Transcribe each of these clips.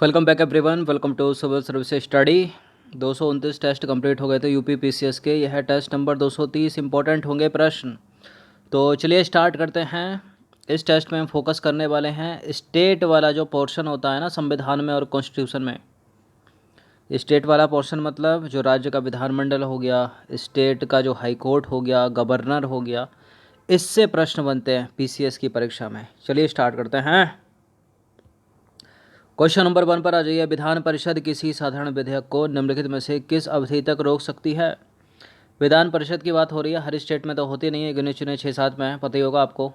Welcome back everyone, welcome to civil service study. 229 test complete हो गए थे UP PCS के। यह है टेस्ट नंबर 230। इंपॉर्टेंट होंगे प्रश्न। तो चलिए स्टार्ट करते हैं। इस टेस्ट में हम फोकस करने वाले हैं स्टेट वाला जो पोर्शन होता है ना संविधान में और कॉन्स्टिट्यूशन में। स्टेट वाला पोर्शन मतलब जो राज्य का विधानमंडल हो गया, स्टेट का जो हाई कोर्ट हो गया, गवर्नर हो गया, इससे प्रश्न बनते हैं पीसीएस की परीक्षा में। चलिए स्टार्ट करते हैं। क्वेश्चन नंबर 1 पर आ जाइए। विधान परिषद किसी साधारण विधेयक को निम्नलिखित में से किस अवधि तक रोक सकती है? विधान परिषद की बात हो रही है। हर स्टेट में तो होती नहीं है, गिने चुने 6-7 में है, पता ही होगा आपको।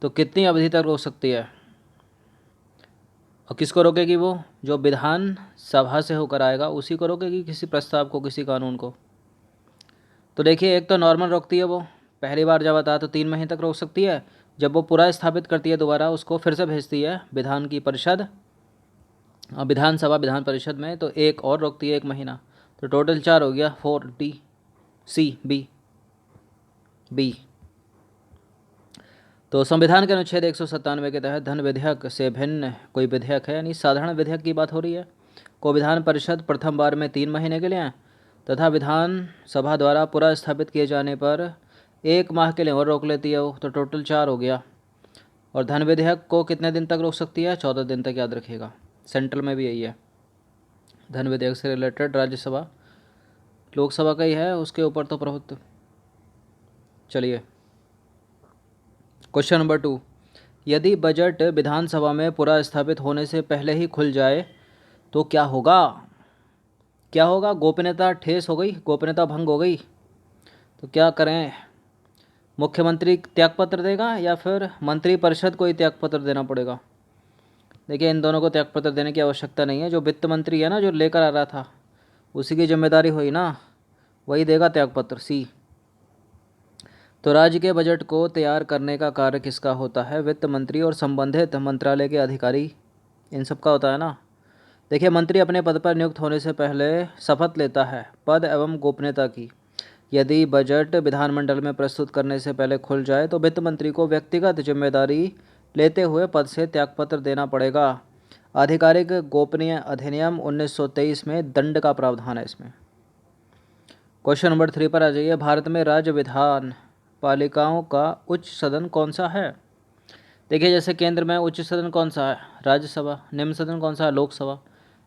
तो कितनी अवधि तक रोक सकती है और किसको रोकेगी? वो जो विधान सभा से होकर आएगा उसी को रोकेगी, किसी प्रस्ताव को, किसी कानून को। तो देखिए, एक तो नॉर्मल रोकती है, वो पहली बार जब आता है तो 3 महीने तक रोक सकती है। जब वो पूरा स्थापित करती है दोबारा उसको फिर से भेजती है विधान की परिषद, विधानसभा विधान परिषद में, तो एक और रोकती है 1 महीना। तो टोटल 4 हो गया। 4D C B। तो संविधान के अनुच्छेद 197 के तहत धन विधेयक से भिन्न कोई विधेयक है, यानी साधारण विधेयक की बात हो रही है, को विधान परिषद प्रथम बार में 3 महीने के लिए तथा विधान सभा द्वारा पूरा स्थापित किए जाने पर 1 माह के लिए और रोक लेती है वो। तो टोटल 4 हो गया। और धन विधेयक को कितने दिन तक रोक सकती है? 14 दिन तक, याद रखिएगा। सेंट्रल में भी यही है। धन विधेयक से रिलेटेड राज्यसभा लोकसभा का ही है, उसके ऊपर तो प्रभुत्व। चलिए क्वेश्चन नंबर 2। यदि बजट विधानसभा में पूरा स्थापित होने से पहले ही खुल जाए तो क्या होगा? क्या होगा? गोपनीयता ठेस हो गई, गोपनीयता भंग हो गई। तो क्या करें? मुख्यमंत्री त्यागपत्र देगा या फिर मंत्रिपरिषद को ही त्यागपत्र देना पड़ेगा? देखिए, इन दोनों को त्यागपत्र देने की आवश्यकता नहीं है। जो वित्त मंत्री है ना, जो लेकर आ रहा था, उसी की जिम्मेदारी हुई ना, वही देगा त्यागपत्र। C। तो राज्य के बजट को तैयार करने का कार्य किसका होता है? वित्त मंत्री और संबंधित मंत्रालय के अधिकारी, इन सब का होता है ना। देखिए, मंत्री अपने पद पर नियुक्त होने से पहले शपथ लेता है पद एवं गोपनीयता की। यदि बजट विधानमंडल में प्रस्तुत करने से पहले खुल जाए तो वित्त मंत्री को व्यक्तिगत जिम्मेदारी लेते हुए पद से त्यागपत्र देना पड़ेगा। आधिकारिक गोपनीय अधिनियम 1923 में दंड का प्रावधान है इसमें। क्वेश्चन नंबर 3 पर आ जाइए। भारत में राज्य विधान पालिकाओं का उच्च सदन कौन सा है? देखिए, जैसे केंद्र में उच्च सदन कौन सा है? राज्यसभा। निम्न सदन कौन सा है? लोकसभा।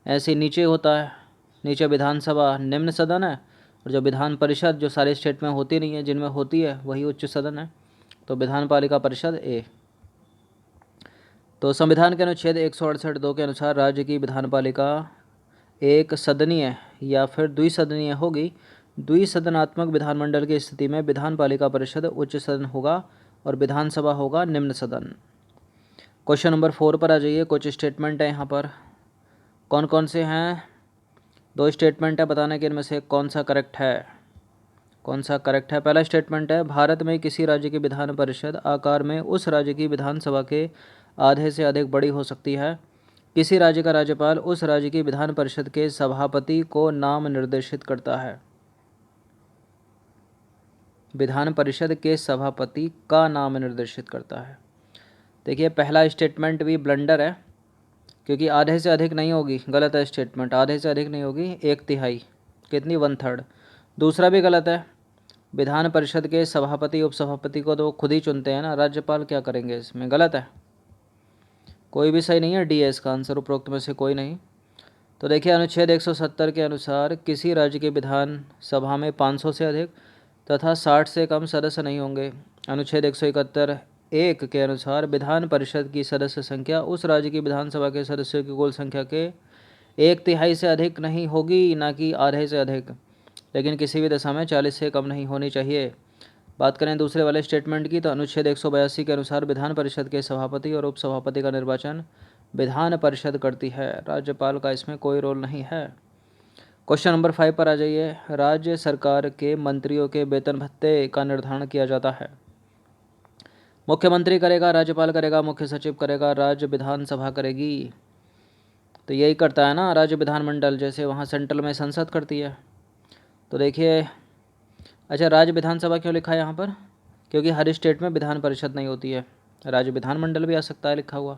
ऐसे नीचे होता है, नीचे विधानसभा निम्न सदन है, और जो विधान परिषद जो सारे स्टेट में होती नहीं है, जिनमें होती है वही उच्च सदन है। तो विधान पालिका परिषद A। तो संविधान के अनुच्छेद 168(2) के अनुसार राज्य की विधान पालिका एक सदनीय या फिर द्विसदनीय होगी। द्विसदनात्मक विधानमंडल की स्थिति में विधान पालिका परिषद उच्च सदन होगा और विधानसभा होगा निम्न सदन। क्वेश्चन नंबर 4 पर आ जाइए। कुछ स्टेटमेंट है यहाँ पर, कौन कौन से हैं? 2 स्टेटमेंट है, बताने के इनमें से कौन सा करेक्ट है, कौन सा करेक्ट है। पहला स्टेटमेंट है, भारत में किसी राज्य की विधान परिषद आकार में उस राज्य की विधानसभा के आधे से अधिक बड़ी हो सकती है। किसी राज्य का राज्यपाल उस राज्य की विधान परिषद के सभापति को नाम निर्देशित करता है। विधान परिषद के सभापति का नाम निर्देशित करता है। देखिए, पहला स्टेटमेंट भी ब्लंडर है, क्योंकि आधे से अधिक नहीं होगी, गलत है स्टेटमेंट। आधे से अधिक नहीं होगी, 1/3, कितनी? 1/3। दूसरा भी गलत है। विधान परिषद के सभापति उपसभापति को तो वो खुद ही चुनते हैं ना, राज्यपाल क्या करेंगे इसमें? गलत है, कोई भी सही नहीं है। D है इसका आंसर, उपरोक्त में से कोई नहीं। तो देखिए, अनुच्छेद 170 के अनुसार किसी राज्य के विधान सभा में 500 से अधिक तथा 60 से कम सदस्य नहीं होंगे। अनुच्छेद 171(1) के अनुसार विधान परिषद की सदस्य संख्या उस राज्य की विधानसभा के सदस्यों की कुल संख्या के 1/3 से अधिक नहीं होगी, ना कि आधे से अधिक, लेकिन किसी भी दशा में 40 से कम नहीं होनी चाहिए। बात करें दूसरे वाले स्टेटमेंट की, तो अनुच्छेद 182 के अनुसार विधान परिषद के सभापति और उपसभापति का निर्वाचन विधान परिषद करती है, राज्यपाल का इसमें कोई रोल नहीं है। क्वेश्चन नंबर 5 पर आ जाइए। राज्य सरकार के मंत्रियों के वेतन भत्ते का निर्धारण किया जाता है। मुख्यमंत्री करेगा, राज्यपाल करेगा, मुख्य सचिव करेगा, राज्य विधानसभा करेगी। तो यही करता है ना राज्य विधानमंडल, जैसे वहाँ सेंट्रल में संसद करती है। तो देखिए, अच्छा, राज्य विधानसभा क्यों लिखा है यहाँ पर? क्योंकि हर स्टेट में विधान परिषद नहीं होती है, राज्य विधानमंडल भी आ सकता है लिखा हुआ।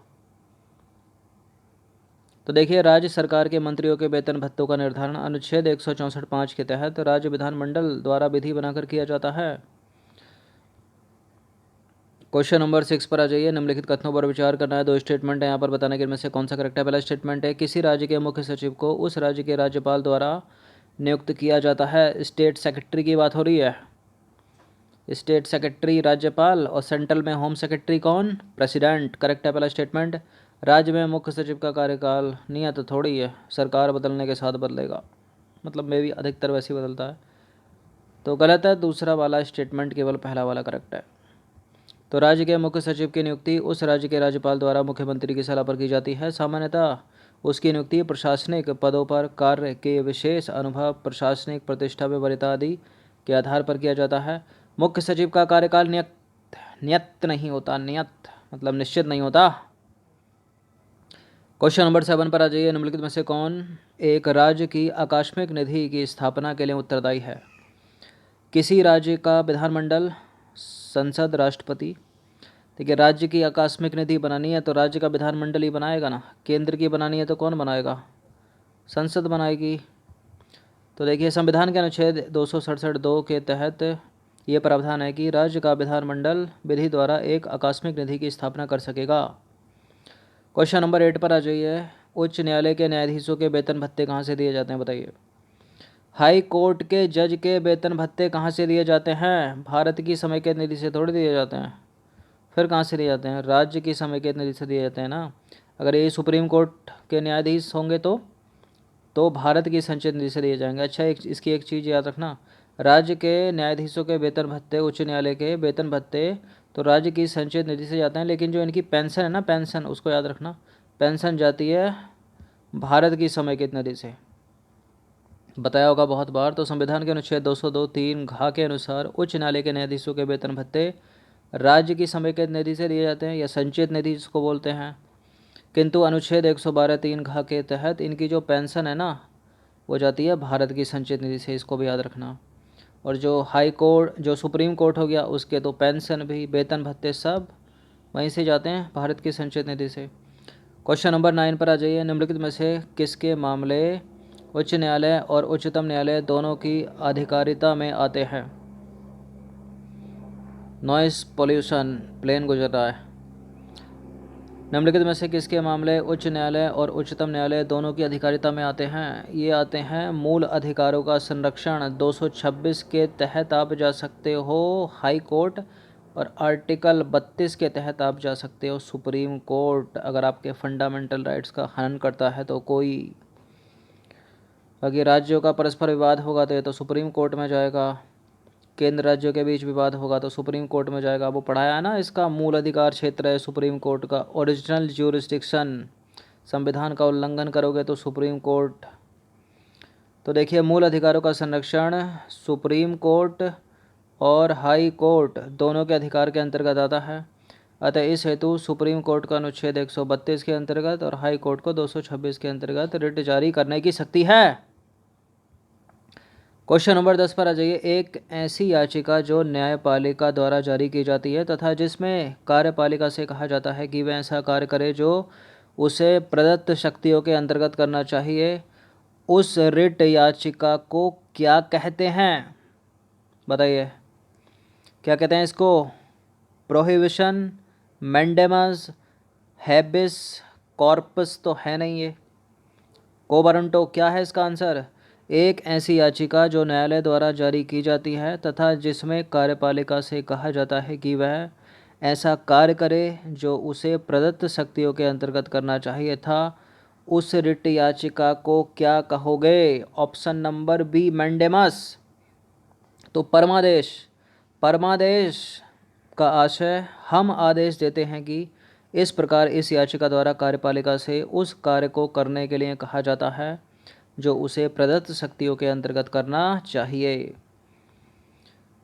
तो देखिए, राज्य सरकार के मंत्रियों के वेतन भत्तों का निर्धारण अनुच्छेद 164(5) के तहत राज्य विधानमंडल द्वारा विधि बनाकर किया जाता है। क्वेश्चन नंबर 6 पर आ जाइए। निम्नलिखित कथनों पर विचार करना है। दो स्टेटमेंट है यहाँ पर, बताने के इनमें से कौन सा करेक्ट है। पहला स्टेटमेंट है, किसी राज्य के मुख्य सचिव को उस राज्य के राज्यपाल द्वारा नियुक्त किया जाता है। स्टेट सेक्रेटरी की बात हो रही है। स्टेट सेक्रेटरी राज्यपाल, और सेंट्रल में होम सेक्रेटरी कौन? प्रेसिडेंट। करेक्ट है पहला स्टेटमेंट। राज्य में मुख्य सचिव का कार्यकाल नियत थोड़ी है, सरकार बदलने के साथ बदलेगा, मतलब में भी अधिकतर वैसे ही बदलता है, तो गलत है। दूसरा वाला स्टेटमेंट, केवल पहला वाला करेक्ट है। तो राज्य के मुख्य सचिव की नियुक्ति उस राज्य के राज्यपाल द्वारा मुख्यमंत्री की सलाह पर की जाती है। सामान्यतः उसकी नियुक्ति प्रशासनिक पदों पर कार्य के विशेष अनुभव, प्रशासनिक प्रतिष्ठा में वरीयता आदि के आधार पर किया जाता है। मुख्य सचिव का कार्यकाल नियत नहीं होता, नियत मतलब निश्चित नहीं होता। क्वेश्चन नंबर 7 पर आ जाइए। निम्नलिखित में से कौन एक राज्य की आकस्मिक निधि की स्थापना के लिए उत्तरदायी है? किसी राज्य का विधानमंडल, संसद, राष्ट्रपति। देखिए, राज्य की आकस्मिक निधि बनानी है तो राज्य का विधानमंडल ही बनाएगा ना। केंद्र की बनानी है तो कौन बनाएगा? संसद बनाएगी। तो देखिए, संविधान के अनुच्छेद 267(2) के तहत ये प्रावधान है कि राज्य का विधानमंडल विधि द्वारा एक आकस्मिक निधि की स्थापना कर सकेगा। क्वेश्चन नंबर 8 पर आ जाइए। उच्च न्यायालय के न्यायाधीशों के वेतन भत्ते कहाँ से दिए जाते हैं, बताइए। हाई कोर्ट के जज के वेतन भत्ते कहाँ से दिए जाते हैं? भारत की समेकित निधि से थोड़ी दिए जाते हैं। फिर कहाँ से दिए जाते हैं? राज्य की समेकित निधि से दिए जाते हैं ना। अगर ये सुप्रीम कोर्ट के न्यायाधीश होंगे तो भारत की संचित निधि से दिए जाएंगे। अच्छा, इसकी एक चीज़ याद रखना, राज्य के न्यायाधीशों के वेतन भत्ते, उच्च न्यायालय के वेतन भत्ते तो राज्य की संचित निधि से जाते हैं, लेकिन जो इनकी पेंशन है ना, पेंशन, उसको याद रखना, पेंशन जाती है भारत की समेकित निधि से। बताया होगा बहुत बार। तो संविधान के अनुच्छेद 202(3) घ के अनुसार उच्च न्यायालय के न्यायाधीशों के वेतन भत्ते राज्य की समेकित निधि से दिए जाते हैं, या संचित निधि जिसको बोलते हैं। किंतु अनुच्छेद 112(3) घ के तहत इनकी जो पेंशन है ना, वो जाती है भारत की संचित निधि से, इसको भी याद रखना। और जो हाई कोर्ट, जो सुप्रीम कोर्ट हो गया, उसके तो पेंशन भी, वेतन भत्ते सब वहीं से जाते हैं, भारत की संचित निधि से। क्वेश्चन नंबर 9 पर आ जाइए। निम्नलिखित में से किसके मामले उच्च न्यायालय और उच्चतम न्यायालय दोनों की अधिकारिता में आते हैं? नॉइस पोल्यूशन, प्लेन गुजर रहा है। निम्नलिखित में से किसके मामले उच्च न्यायालय और उच्चतम न्यायालय दोनों की अधिकारिता में आते हैं? ये आते हैं मूल अधिकारों का संरक्षण 226 के तहत आप जा सकते हो हाई कोर्ट, और आर्टिकल 32 के तहत आप जा सकते हो सुप्रीम कोर्ट, अगर आपके फंडामेंटल राइट्स का हनन करता है तो कोई। अगर राज्यों का परस्पर विवाद होगा तो ये तो सुप्रीम कोर्ट में जाएगा, केंद्र राज्यों के बीच विवाद होगा तो सुप्रीम कोर्ट में जाएगा। वो पढ़ाया है ना, इसका मूल अधिकार क्षेत्र है सुप्रीम कोर्ट का, ओरिजिनल ज्यूरिसडिक्शन। संविधान का उल्लंघन करोगे तो सुप्रीम कोर्ट। तो देखिए, मूल अधिकारों का संरक्षण सुप्रीम कोर्ट और हाई कोर्ट दोनों के अधिकार के अंतर्गत आता है। अतः इस हेतु सुप्रीम कोर्ट का अनुच्छेद 132 के अंतर्गत और हाई कोर्ट को 226 के अंतर्गत रिट जारी करने की शक्ति है। क्वेश्चन नंबर 10 पर आ जाइए। एक ऐसी याचिका जो न्यायपालिका द्वारा जारी की जाती है तथा जिसमें कार्यपालिका से कहा जाता है कि वह ऐसा कार्य करे जो उसे प्रदत्त शक्तियों के अंतर्गत करना चाहिए, उस रिट याचिका को क्या कहते हैं? बताइए, क्या कहते हैं इसको? प्रोहिबिशन, मैंडेमस, हैबिस कॉर्पस तो है नहीं ये, कोवारंटो, क्या है इसका आंसर? एक ऐसी याचिका जो न्यायालय द्वारा जारी की जाती है तथा जिसमें कार्यपालिका से कहा जाता है कि वह ऐसा कार्य करे जो उसे प्रदत्त शक्तियों के अंतर्गत करना चाहिए था, उस रिट याचिका को क्या कहोगे? Option number B, mandamus. तो परमादेश, परमादेश का आशय हम आदेश देते हैं कि इस प्रकार इस याचिका द्वारा कार्यपालिका से उस कार्य को करने के लिए कहा जाता है जो उसे प्रदत्त शक्तियों के अंतर्गत करना चाहिए।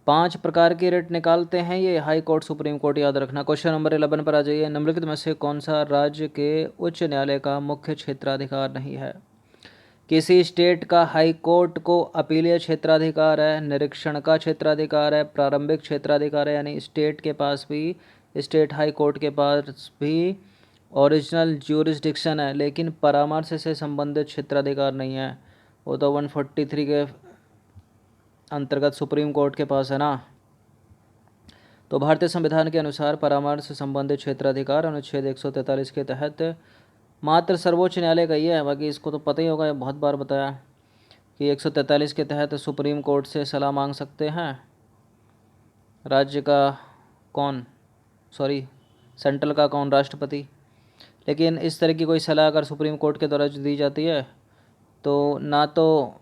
5 प्रकार की रिट निकालते हैं ये हाई कोर्ट, सुप्रीम कोर्ट, याद रखना। क्वेश्चन नंबर 11 पर आ जाइए। निम्नलिखित में से कौन सा राज्य के उच्च न्यायालय का मुख्य क्षेत्राधिकार नहीं है? किसी स्टेट का हाई कोर्ट को अपीलीय क्षेत्राधिकार है, निरीक्षण का क्षेत्राधिकार है, प्रारंभिक क्षेत्राधिकार है, यानी स्टेट के पास भी, स्टेट हाई कोर्ट के पास भी ओरिजिनल ज्यूरिसडिक्शन है, लेकिन परामर्श से संबंधित क्षेत्राधिकार नहीं है। वो तो 143 के अंतर्गत सुप्रीम कोर्ट के पास है ना। तो भारतीय संविधान के अनुसार परामर्श संबंधित क्षेत्राधिकार अनुच्छेद 143 के तहत मात्र सर्वोच्च न्यायालय का ही है। बाकी इसको तो पता ही होगा, बहुत बार बताया कि 143 के तहत सुप्रीम कोर्ट से सलाह मांग सकते हैं राज्य का सेंट्रल का कौन, राष्ट्रपति। लेकिन इस तरह की कोई सलाह अगर सुप्रीम कोर्ट के द्वारा दी जाती है तो ना तो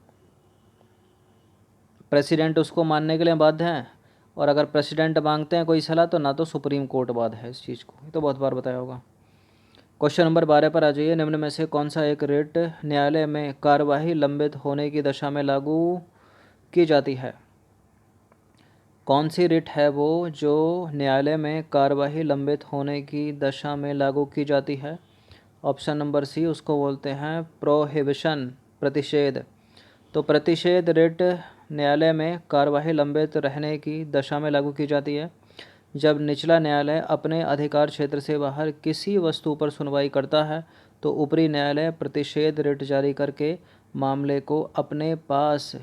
प्रेसिडेंट उसको मानने के लिए बाध्य हैं, और अगर प्रेसिडेंट मांगते हैं कोई सलाह तो ना तो सुप्रीम कोर्ट बाध्य है इस चीज़ को। ये तो बहुत बार बताया होगा। क्वेश्चन नंबर 12 पर आ जाइए। निम्न में से कौन सा एक रिट न्यायालय में कार्यवाही लंबित होने की दशा में लागू की जाती है? कौन सी रिट है वो जो न्यायालय में कार्यवाही लंबित होने की दशा में लागू की जाती है? ऑप्शन नंबर सी, उसको बोलते हैं प्रोहिबिशन, प्रतिषेध। तो प्रतिषेध रिट न्यायालय में कार्यवाही लंबित रहने की दशा में लागू की जाती है जब निचला न्यायालय अपने अधिकार क्षेत्र से बाहर किसी वस्तु पर सुनवाई करता है तो ऊपरी न्यायालय प्रतिषेध रिट जारी करके मामले को अपने पास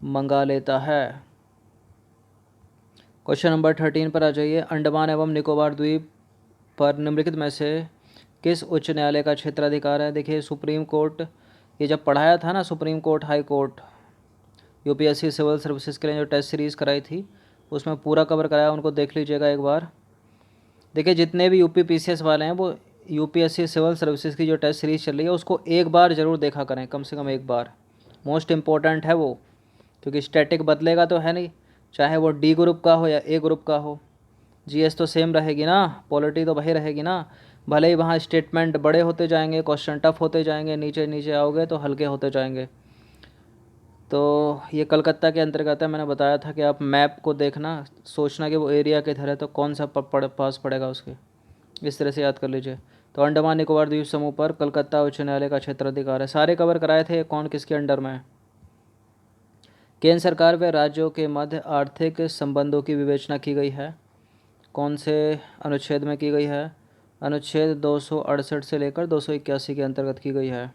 मंगा लेता है। क्वेश्चन नंबर 13 पर आ जाइए। अंडमान एवं निकोबार द्वीप पर निम्नलिखित में से किस उच्च न्यायालय का क्षेत्राधिकार है? देखिए सुप्रीम कोर्ट, ये जब पढ़ाया था ना, supreme court, high court, UPSC civil services के लिए जो टेस्ट सीरीज़ कराई थी उसमें पूरा कवर कराया, उनको देख लीजिएगा एक बार। देखिए जितने भी यूपी पीसीएस वाले हैं वो यूपीएससी सिविल सर्विसेज की जो टेस्ट सीरीज़ चल रही है उसको एक बार ज़रूर देखा करें, कम से कम एक बार। मोस्ट इम्पॉर्टेंट है वो, क्योंकि स्टैटिक बदलेगा तो है नहीं, चाहे वो डी ग्रुप का हो या ए ग्रुप का हो, जीएस तो सेम रहेगी ना, पॉलिटी तो वही रहेगी ना। भले ही वहाँ स्टेटमेंट बड़े होते जाएंगे, क्वेश्चन टफ होते जाएंगे, नीचे नीचे आओगे तो हल्के होते जाएंगे। तो ये कलकत्ता के अंतर्गत है, मैंने बताया था कि आप मैप को देखना, सोचना कि वो एरिया किधर है तो कौन सा पास पड़ेगा उसके, इस तरह से याद कर लीजिए। तो अंडमान निकोबार द्वीप समूह पर कलकत्ता उच्च न्यायालय का क्षेत्राधिकार है। सारे कवर कराए थे, कौन किसके अंडर में है। केंद्र सरकार व राज्यों के मध्य आर्थिक संबंधों की विवेचना की गई है, कौन से अनुच्छेद में की गई है? अनुच्छेद 268 से लेकर 281 के अंतर्गत की गई है।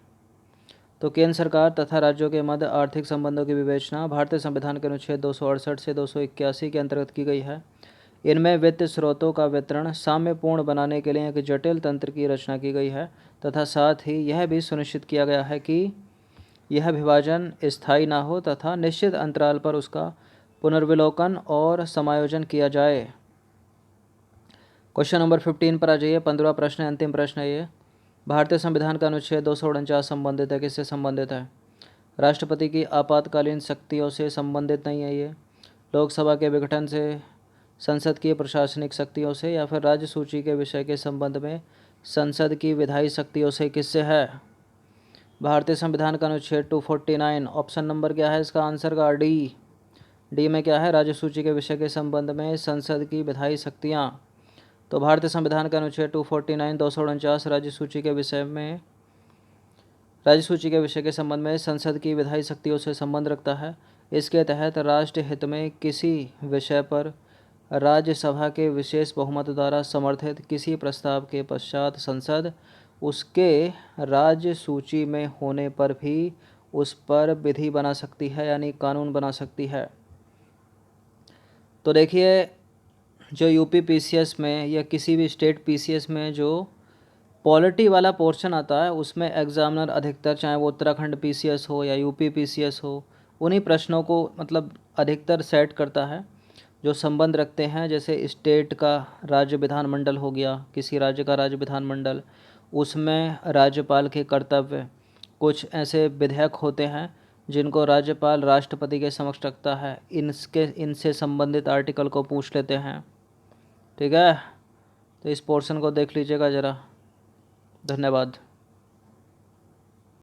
तो केंद्र सरकार तथा राज्यों के मध्य आर्थिक संबंधों की विवेचना भारतीय संविधान के अनुच्छेद 268 से 281 के अंतर्गत की गई है। इनमें वित्त स्रोतों का वितरण साम्यपूर्ण बनाने के लिए एक जटिल तंत्र की रचना की गई है तथा साथ ही यह भी सुनिश्चित किया गया है कि यह विभाजन स्थायी न हो तथा निश्चित अंतराल पर उसका पुनर्विलोकन और समायोजन किया जाए। क्वेश्चन नंबर 15 पर आ जाइए। 15वां प्रश्न, अंतिम प्रश्न है ये। भारतीय संविधान का अनुच्छेद 249 संबंधित है, किससे संबंधित है? राष्ट्रपति की आपातकालीन शक्तियों से संबंधित नहीं है ये, लोकसभा के विघटन से, संसद की प्रशासनिक शक्तियों से, या फिर राज्य सूची के विषय के संबंध में संसद की विधायी शक्तियों से, किससे है? भारतीय संविधान का अनुच्छेद 249, ऑप्शन नंबर क्या है इसका आंसर का? डी में क्या है? राज्य सूची के विषय के संबंध में संसद की विधायी शक्तियाँ। तो भारतीय संविधान का अनुच्छेद 249 249 राज्य सूची के विषय के संबंध में संसद की विधायी शक्तियों से संबंध रखता है। इसके तहत राष्ट्र हित में किसी विषय पर राज्यसभा के विशेष बहुमत द्वारा समर्थित किसी प्रस्ताव के पश्चात संसद उसके राज्य सूची में होने पर भी उस पर विधि बना सकती है, यानी कानून बना सकती है। तो देखिए जो यूपी पीसीएस में या किसी भी स्टेट पीसीएस में जो पॉलिटी वाला पोर्शन आता है उसमें एग्जामिनर अधिकतर, चाहे वो उत्तराखंड पीसीएस हो या यूपी पीसीएस हो, उन्हीं प्रश्नों को मतलब अधिकतर सेट करता है जो संबंध रखते हैं। जैसे स्टेट का राज्य विधानमंडल हो गया, किसी राज्य का राज्य विधानमंडल, उसमें राज्यपाल के कर्तव्य, कुछ ऐसे विधेयक होते हैं जिनको राज्यपाल राष्ट्रपति के समक्ष रखता है, इनसे संबंधित आर्टिकल को पूछ लेते हैं। ठीक है, तो इस पोर्शन को देख लीजिएगा ज़रा। धन्यवाद।